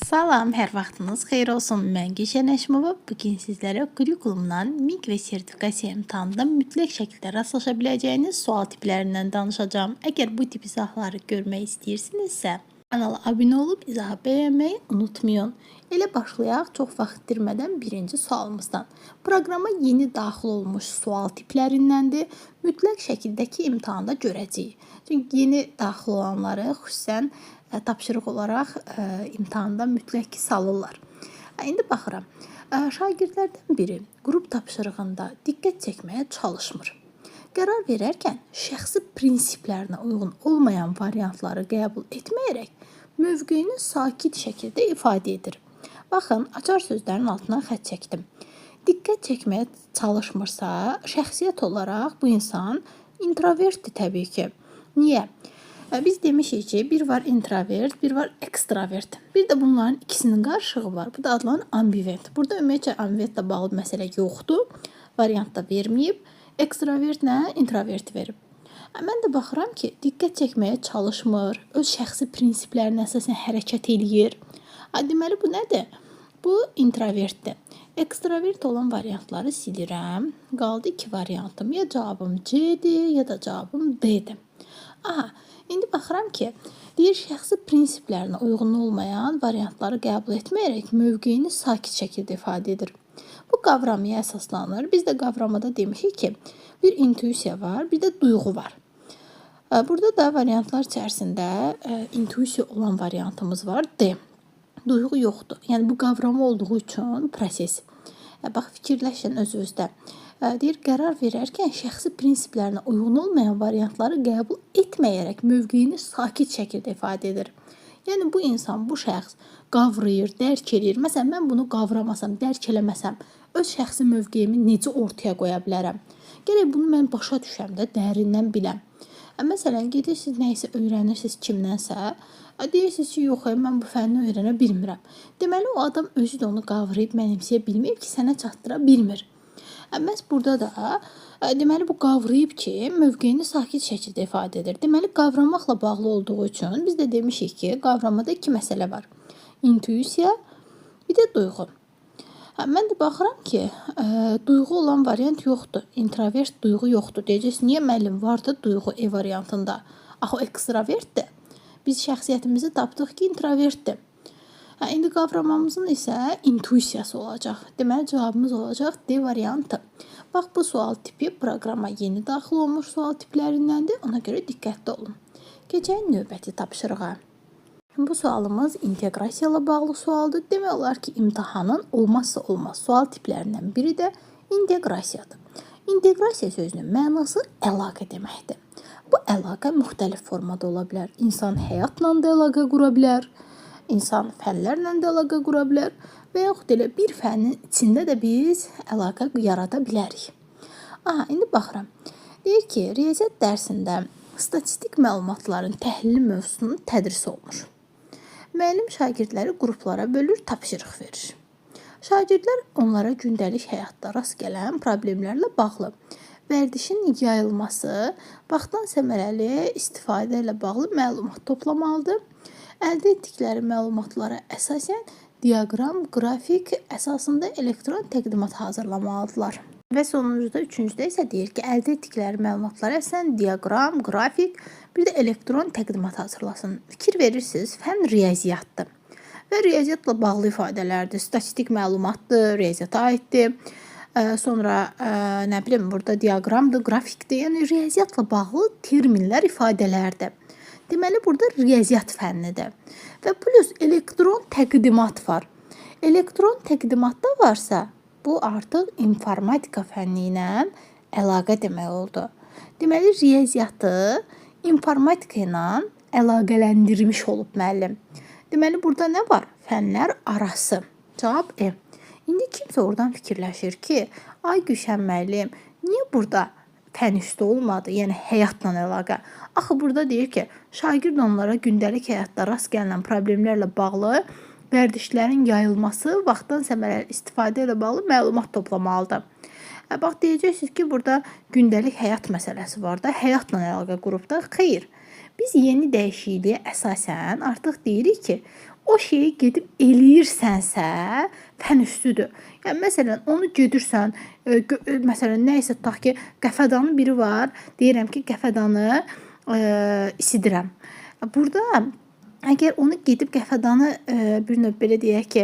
Salam, hər vaxtınız xeyir olsun. Mən Gülşən Əşimova. Bugün sizlərə kurikulumdan MİQ və sertifikasiya imtahanında mütləq şəkildə rastlaşa biləcəyiniz sual tiplərindən danışacağım. Əgər bu tip izahları görmək istəyirsinizsə, kanala abunə olub izahı bəyənməyi unutmayın. Elə başlayaq çox vaxt itirmədən birinci sualımızdan. Proqrama yeni daxil olmuş sual tiplərindəndir. Mütləq şəkildəki imtahanda görəcəyik. Çünki yeni daxil olanları xüsusən tapşırıq olaraq imtahanda mütləq ki salırlar. İndi baxıram. Şagirdlərdən biri qrup tapşırığında diqqət çəkməyə çalışmır. Qərar verərkən şəxsi prinsiplərinə uyğun olmayan variantları qəbul etməyərək mövqeyini sakit şəkildə ifadə edir. Baxın, açar sözlərin altına xətt çəkdim. Diqqət çəkməyə çalışmırsa, şəxsiyyət olaraq bu insan introvertdir təbii ki. Niyə? Biz demişik ki, bir var introvert, bir var ekstravert. Bir də bunların ikisinin qarışığı var. Bu da adlanan ambivert. Burada ümumiyyətlə ambivertlə bağlı məsələ yoxdur. Variant da verməyib. Ekstravertlə introvert verib. Mən də baxıram ki, diqqət çəkməyə çalışmır, öz şəxsi prinsiplərinə əsasən hərəkət eləyir. Deməli, bu nədir? Bu introvertdir. Ekstravert olan variantları silirəm. Qaldı iki variantım. Ya cavabım C-dir, ya da cavabım D-dir. İndi baxıram ki, deyir şəxsi prinsiplərinə uyğun olmayan variantları qəbul etməyərək mövqeyini sakit şəkildə ifadə edir. Bu qavramaya əsaslanır. Biz də qavramada demişik ki, bir intuisiya var, bir də duyğu var. Burada da variantlar içərisində intuisiya olan variantımız var, D. Duyğu yoxdur. Yəni, bu qavramı olduğu üçün proses. Bax, fikirləşin öz-özdə. Deyir, qərar verərkən şəxsi prinsiplərinə uyğun olmayan variantları qəbul etməyərək mövqeyini sakit şəkildə ifadə edir. Yəni, bu insan, bu şəxs qavrayır, dərk edir. Məsələn, mən bunu qavramasam, dərk eləməsəm, öz şəxsi mövqeyimi necə ortaya qoya bilərəm? Gərək bunu mən başa düşəm də, dərindən biləm. Məsələn, gedirsiniz, nəyisə öyrənirsiniz kimdənsə, deyirsiniz ki, yox, mən bu fənni öyrənə bilmirəm. Deməli, o adam özü də onu qavrayıb, mənimsəyə bilməyib ki, sənə çatdıra bilmir. Məhz burada da, deməli, bu qavrayıb ki, mövqeyini sakit şəkildə ifadə edir. Deməli, qavramaqla bağlı olduğu üçün biz də demişik ki, qavramada iki məsələ var. İntuisiya, bir də duyğu. Mən də baxıram ki, duyğu olan variant yoxdur. Introvert duyğu yoxdur. Deyəcəksiniz, niyə müəllim vardı duyğu E variantında? Axı, ekstravertdir. Biz şəxsiyyətimizi tapdıq ki, introvertdir. İndi qavramamızın isə intuisiyası olacaq. Deməli, cavabımız olacaq D variantı. Bax, bu sual tipi proqrama yeni daxil olmuş sual tiplərindəndir. Ona görə diqqətli olun. Keçək növbəti tapşırığa. Bu sualımız inteqrasiya ilə bağlı sualdır. Demək olar ki, imtahanın olmazsa olmaz sual tiplərindən biri də inteqrasiyadır. İnteqrasiya sözünün mənası əlaqə deməkdir. Bu əlaqə müxtəlif formada ola bilər. İnsan həyatla da əlaqə qura bilər. İnsan fənlərlə də əlaqə qura bilər və yaxud elə bir fənnin içində də biz əlaqə yarada bilərik. İndi baxıram. Deyir ki, riyaziyyat dərsində statistik məlumatların təhlili mövzusunun tədrisi olunur. Müəllim şagirdləri qruplara bölür, tapşırıq verir. Şagirdlər onlara gündəlik həyatda rast gələn problemlərlə bağlı vərdişin yayılması, vaxtdan səmərəli istifadə ilə bağlı məlumat toplamalıdır. Əldə etdikləri məlumatlara əsasən diaqram, qrafik əsasında elektron təqdimat hazırlamalıdırlar. Və sonuncuda, üçüncüdə isə deyir ki, əldə etdikləri məlumatlara əsasən diaqram, qrafik, bir də elektron təqdimat hazırlasın. Fikir verirsiniz, fən riyaziyyatdır. Və riyaziyyatla bağlı ifadələrdir, statistik məlumatdır, riyaziyyata aiddir. Sonra, nə bilim, burada diaqramdır, qrafikdir, yəni riyaziyyatla bağlı terminlər, ifadələrdir. Deməli, burada riyaziyyat fənnidir. Və plus elektron təqdimat var. Elektron təqdimatda varsa, bu artıq informatika fənni ilə əlaqə demək oldu. Deməli, riyaziyyatı informatika ilə əlaqələndirmiş olub müəllim. Deməli, burada nə var? Fənlər arası. Cavab E. İndi kimsə oradan fikirləşir ki, ay Gülşən müəllim, niyə burada fən üstü olmadı, yəni həyatla əlaqə? Axı, burada deyir ki, şagird onlara gündəlik həyatda rast gələn problemlərlə bağlı vərdişlərin yayılması, vaxtdan səmərəli istifadə ilə bağlı məlumat toplamalıdır. Bax, deyəcəksiniz ki, burada gündəlik həyat məsələsi var da, həyatla əlaqə qrupda. Xeyr, biz yeni dəyişikliyə əsasən artıq deyirik ki, o şeyi gedib eləyirsənsə, fən üstüdür. Yəni məsələn, onu gedirsən, məsələn, nə isə tutaq ki, qəfədanın biri var, deyirəm ki, qəfədanı isidirəm. Burada əgər onu gedib qəfədanı bir növ belə deyək ki,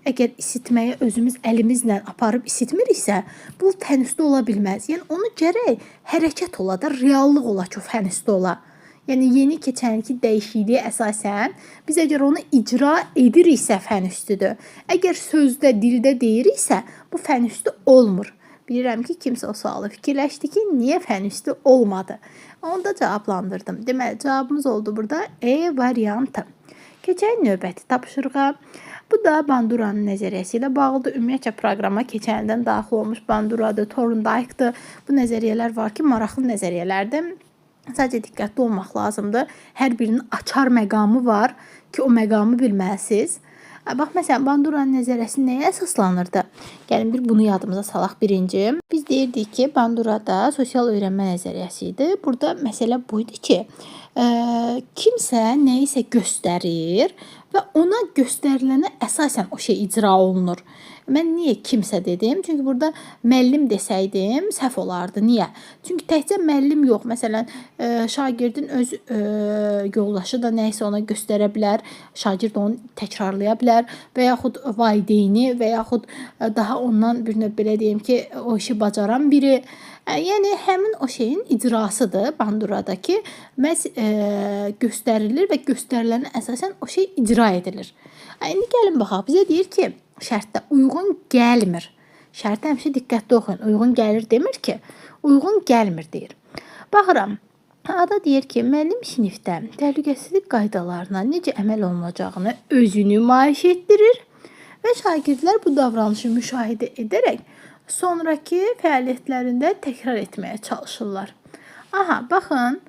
əgər isitməyə özümüz əlimizlə aparıb isitmiriksə, bu fən üstü ola bilməz. Yəni onu gərək hərəkət ola da, reallıq ola ki, o fən üstü ola. Yəni yeni keçənki dəyişikliyə əsasən biz əgər onu icra ediriksə fən üstüdür. Əgər sözdə, dildə deyiriksə, bu fən üstü olmur. Bilirəm ki, kimsə o sualı fikirləşdi ki, niyə fən üstü olmadı? Onu da cavablandırdım. Deməli, cavabımız oldu burada E variantı. Keçək növbəti tapşırığa. Bu da Banduranın nəzəriyyəsi ilə bağlıdır. Ümumiyyətcə proqrama keçən ildən daxil olmuş Banduradır, Thorndike'dır. Bu nəzəriyyələr var ki, maraqlı nəzəriyyələrdir. Sadəcə diqqətli olmaq lazımdır. Hər birinin açar məqamı var ki, o məqamı bilməlisiniz. Bax, məsələn, Banduranın nəzəriyyəsi nəyə əsaslanırdı? Gəlin bir bunu yadımıza salaq birinci. Biz deyirdik ki, Bandurada sosial öyrənmə nəzəriyyəsi idi. Burada məsələ bu idi ki, kimsə nəyisə göstərir və ona göstərilənə əsasən o şey icra olunur. Mən niyə kimsə dedim? Çünki burada müəllim desəydim səhv olardı. Niyə? Çünki təkcə müəllim yox. Məsələn, şagirdin öz yoldaşı da nə isə ona göstərə bilər. Şagird onu təkrarlaya bilər və yaxud valideyni və yaxud daha ondan bir növ belə deyim ki, o işi bacaran biri. Yəni həmin o şeyin icrasıdır Banduradakı. Məhz göstərilir və göstərilənə əsasən o şey icra edilir. İndi gəlin baxaq. Bizə deyir ki, şərtdə uyğun gəlmir. Şərtdə həmişə diqqətli oxuyun. Uyğun gəlir demir ki, uyğun gəlmir deyir. Baxıram. Ada deyir ki, müəllim sinifdə təhlükəsizlik qaydalarına necə əməl olunacağını özü nümayiş etdirir və şagirdlər bu davranışı müşahidə edərək sonrakı fəaliyyətlərində təkrar etməyə çalışırlar. Aha, baxın,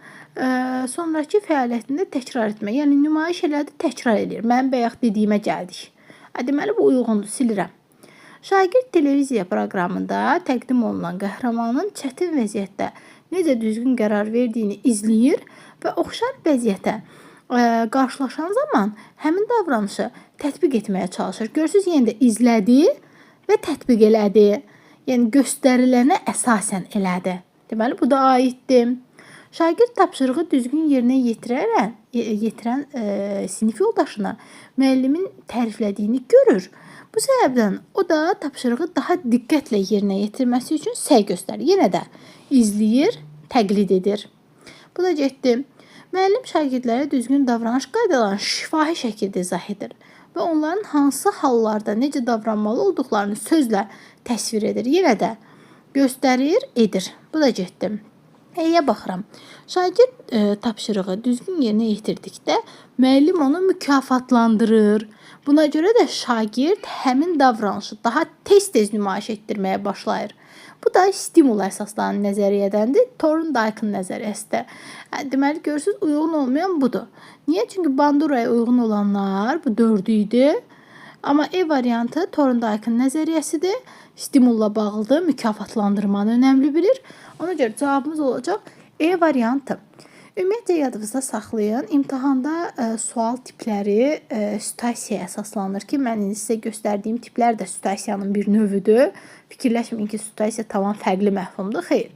sonrakı fəaliyyətində təkrar etmə. Yəni nümayiş elədi, təkrar edir. Mən bayaq dediyimə gəldik. Deməli, bu uyğundur, silirəm. Şagird televiziya proqramında təqdim olunan qəhrəmanın çətin vəziyyətdə necə düzgün qərar verdiyini izləyir və oxşar vəziyyətə qarşılaşan zaman həmin davranışı tətbiq etməyə çalışır. Görürsünüz, yenə də izlədi və tətbiq elədi. Yəni, göstərilənə əsasən elədi. Deməli, bu da aiddir. Şagird tapşırığı düzgün yerinə yetirən sinif yoldaşına müəllimin təriflədiyini görür. Bu səbəbdən o da tapşırığı daha diqqətlə yerinə yetirməsi üçün səy göstərir. Yenə də izləyir, təqlid edir. Bu da getdi. Müəllim şagirdlərə düzgün davranış qaydalarını şifahi şəkildə izah edir və onların hansı hallarda necə davranmalı olduqlarını sözlə təsvir edir. Yenə də göstərir, edir. Bu da getdi. Eyə baxıram. Şagird tapşırığı düzgün yerinə yetirdikdə müəllim onu mükafatlandırır. Buna görə də şagird həmin davranışı daha tez-tez nümayiş etdirməyə başlayır. Bu da stimul əsaslanan nəzəriyyədəndir. Thorndike'ın nəzəriyyəsidir. Deməli, görürsünüz, uyğun olmayan budur. Niyə? Çünki Banduraya uyğun olanlar bu 4-ü idi. Amma E variantı Thorndike'ın nəzəriyyəsidir. Stimulla bağlıdır, mükafatlandırmanı önəmli bilir. Ona görə cavabımız olacaq E variantı. Ümumiyyətcə yadınızda saxlayın. İmtahanda sual tipləri situasiyaya əsaslanır ki, mən sizə göstərdiyim tiplər də situasiyanın bir növüdür. Fikirləşməyin ki, situasiya tamam fərqli məfhumdur. Xeyr.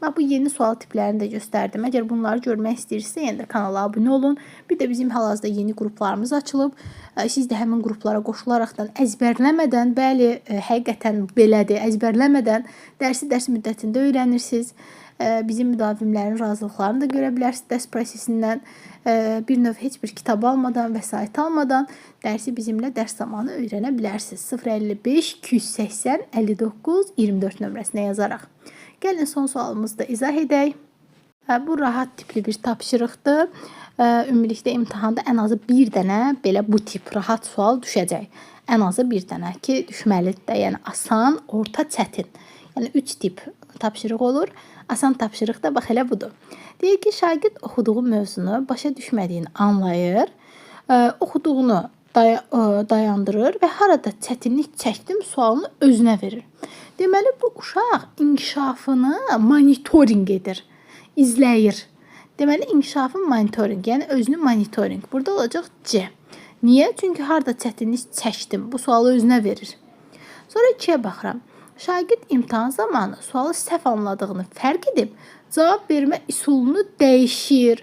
Bax, bu yeni sual tiplərini də göstərdim. Əgər bunları görmək istəyirsinizsə, yenə də kanala abunə olun. Bir də bizim hal-hazırda yeni qruplarımız açılıb. Siz də həmin qruplara qoşularaqdan əzbərləmədən, bəli, həqiqətən belədir, əzbərləmədən dərs müddətində öyrənirsiniz. Bizim müdavimlərin razılıqlarını da görə bilərsiniz dərs prosesindən. Bir növ heç bir kitab almadan, vəsait almadan dərsi bizimlə dərs zamanı öyrənə bilərsiniz. 055 280 59 24 nömrəsinə yazaraq. Gəlin son sualımızı da izah edək. Bu rahat tipli bir tapşırıqdır. Ümumilikdə imtahanda ən azı bir dənə belə bu tip rahat sual düşəcək. Ən azı bir dənə ki, düşməlidir də. Yəni asan, orta, çətin. Yəni 3 tip tapşırıq olur. Asan tapşırıq da bax elə budur. Deyir ki, şagird oxuduğu mövzunu başa düşmədiyini anlayır. Oxuduğunu dayandırır və harada çətinlik çəkdim sualını özünə verir. Deməli, bu uşaq inkişafını monitoring edir, izləyir. Deməli, inkişafın monitoring, yəni özünü monitoring. Burada olacaq C. Niyə? Çünki harda çətinlik çəkdim. Bu sualı özünə verir. Sonra 2-yə baxıram. Şagird imtahan zamanı sualı səhv anladığını fərq edib cavab vermə üsulunu dəyişir.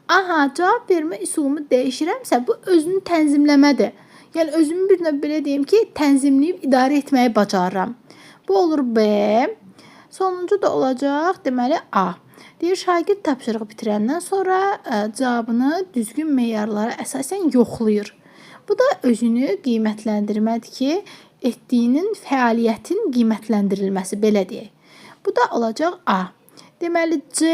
Aha, cavab vermə üsulumu dəyişirəmsə, bu özünü tənzimləmədir. Yəni özümü bir növ belə deyim ki, tənzimləyib idarə etməyi bacarıram. Bu olur B. Sonuncu da olacaq, deməli A. Deyir, şagird tapşırığı bitirəndən sonra cavabını düzgün meyarlara əsasən yoxlayır. Bu da özünü qiymətləndirmədir ki, etdiyinin fəaliyyətin qiymətləndirilməsi, belə deyək. Bu da olacaq A. Deməli C,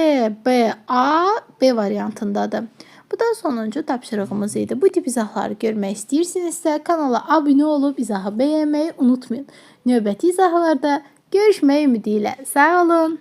B, A, B variantındadır. Bu da sonuncu tapşırığımız idi. Bu tip izahları görmək istəyirsinizsə kanala abunə olub izahı bəyənməyi unutmayın. Növbəti izahlarda görüşmək ümidi ilə. Sağ olun.